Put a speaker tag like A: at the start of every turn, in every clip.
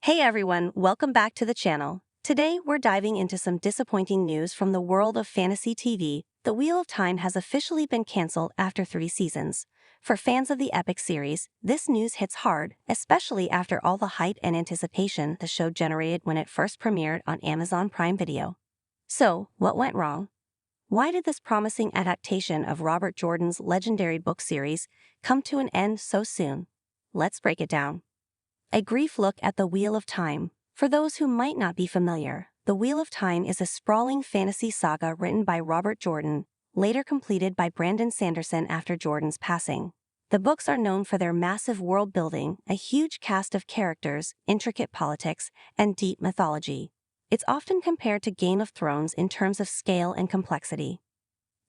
A: Hey everyone, welcome back to the channel. Today we're diving into some disappointing news from the world of fantasy TV. The Wheel of Time has officially been canceled after 3 seasons. For fans of the epic series, this news hits hard, especially after all the hype and anticipation the show generated when it first premiered on Amazon Prime Video. So, what went wrong? Why did this promising adaptation of Robert Jordan's legendary book series come to an end so soon? Let's break it down. A brief look at The Wheel of Time. For those who might not be familiar, The Wheel of Time is a sprawling fantasy saga written by Robert Jordan, later completed by Brandon Sanderson after Jordan's passing. The books are known for their massive world building, a huge cast of characters, intricate politics, and deep mythology. It's often compared to Game of Thrones in terms of scale and complexity.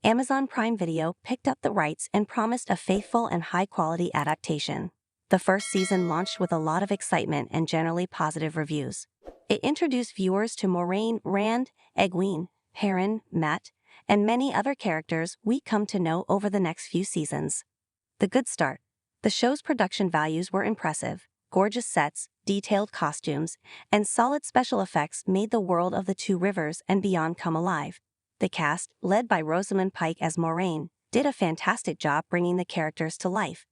A: Amazon Prime Video picked up the rights and promised a faithful and high-quality adaptation. The first season launched with a lot of excitement and generally positive reviews. It introduced viewers to Moiraine, Rand, Egwene, Perrin, Mat, and many other characters we come to know over the next few seasons. The good start. The show's production values were impressive. Gorgeous sets, detailed costumes, and solid special effects made the world of the Two Rivers and beyond come alive. The cast, led by Rosamund Pike as Moiraine, did a fantastic job bringing the characters to life.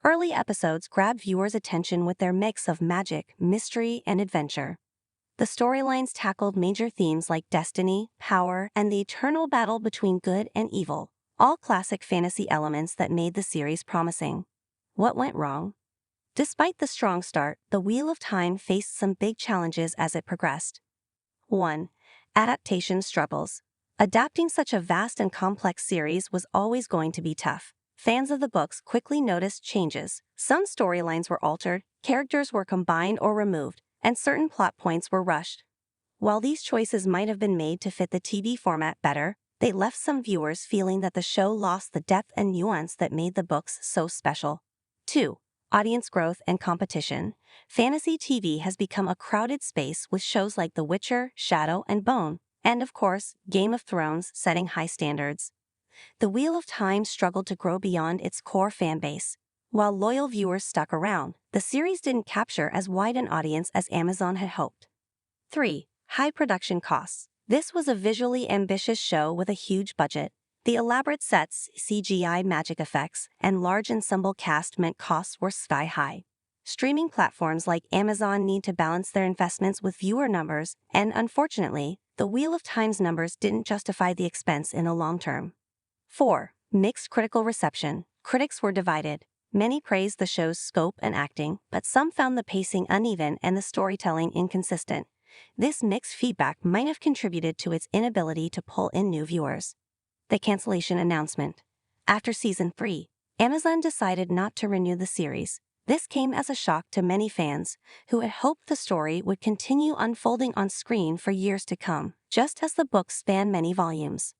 A: Early episodes grabbed viewers' attention with their mix of magic, mystery, and adventure. The storylines tackled major themes like destiny, power, and the eternal battle between good and evil, all classic fantasy elements that made the series promising. What went wrong? Despite the strong start, The Wheel of Time faced some big challenges as it progressed. 1. Adaptation struggles. Adapting such a vast and complex series was always going to be tough. Fans of the books quickly noticed changes. Some storylines were altered, characters were combined or removed, and certain plot points were rushed. While these choices might have been made to fit the TV format better, they left some viewers feeling that the show lost the depth and nuance that made the books so special. 2. Audience growth and competition. Fantasy TV has become a crowded space with shows like The Witcher, Shadow, and Bone, and of course, Game of Thrones setting high standards. The Wheel of Time struggled to grow beyond its core fan base. While loyal viewers stuck around, the series didn't capture as wide an audience as Amazon had hoped. 3. High production costs. This was a visually ambitious show with a huge budget. The elaborate sets, CGI magic effects, and large ensemble cast meant costs were sky high. Streaming platforms like Amazon need to balance their investments with viewer numbers, and unfortunately, The Wheel of Time's numbers didn't justify the expense in the long term. 4. Mixed critical reception. Critics were divided. Many praised the show's scope and acting, but some found the pacing uneven and the storytelling inconsistent. This mixed feedback might have contributed to its inability to pull in new viewers. The cancellation announcement. After season 3, Amazon decided not to renew the series. This came as a shock to many fans, who had hoped the story would continue unfolding on screen for years to come, just as the books span many volumes.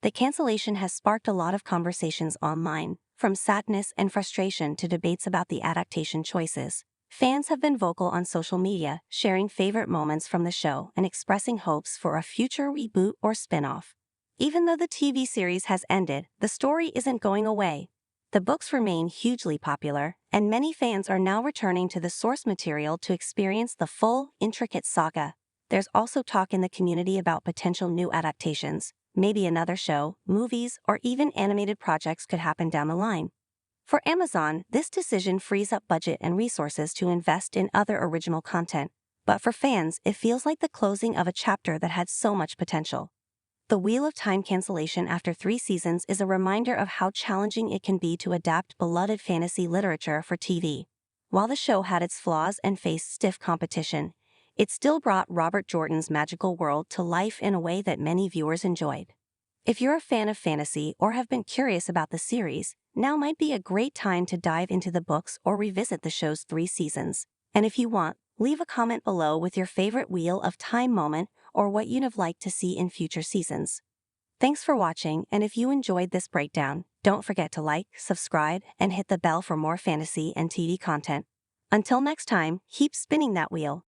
A: The cancellation has sparked a lot of conversations online, from sadness and frustration to debates about the adaptation choices. Fans have been vocal on social media, sharing favorite moments from the show and expressing hopes for a future reboot or spin-off. Even though the TV series has ended, the story isn't going away. The books remain hugely popular, and many fans are now returning to the source material to experience the full, intricate saga. There's also talk in the community about potential new adaptations. Maybe another show, movies, or even animated projects could happen down the line. For Amazon, this decision frees up budget and resources to invest in other original content. But for fans, it feels like the closing of a chapter that had so much potential. The Wheel of Time cancellation after 3 seasons is a reminder of how challenging it can be to adapt beloved fantasy literature for TV. While the show had its flaws and faced stiff competition, it still brought Robert Jordan's magical world to life in a way that many viewers enjoyed. If you're a fan of fantasy or have been curious about the series, now might be a great time to dive into the books or revisit the show's 3 seasons. And if you want, leave a comment below with your favorite Wheel of Time moment or what you'd have liked to see in future seasons. Thanks for watching, and if you enjoyed this breakdown, don't forget to like, subscribe, and hit the bell for more fantasy and TV content. Until next time, keep spinning that wheel.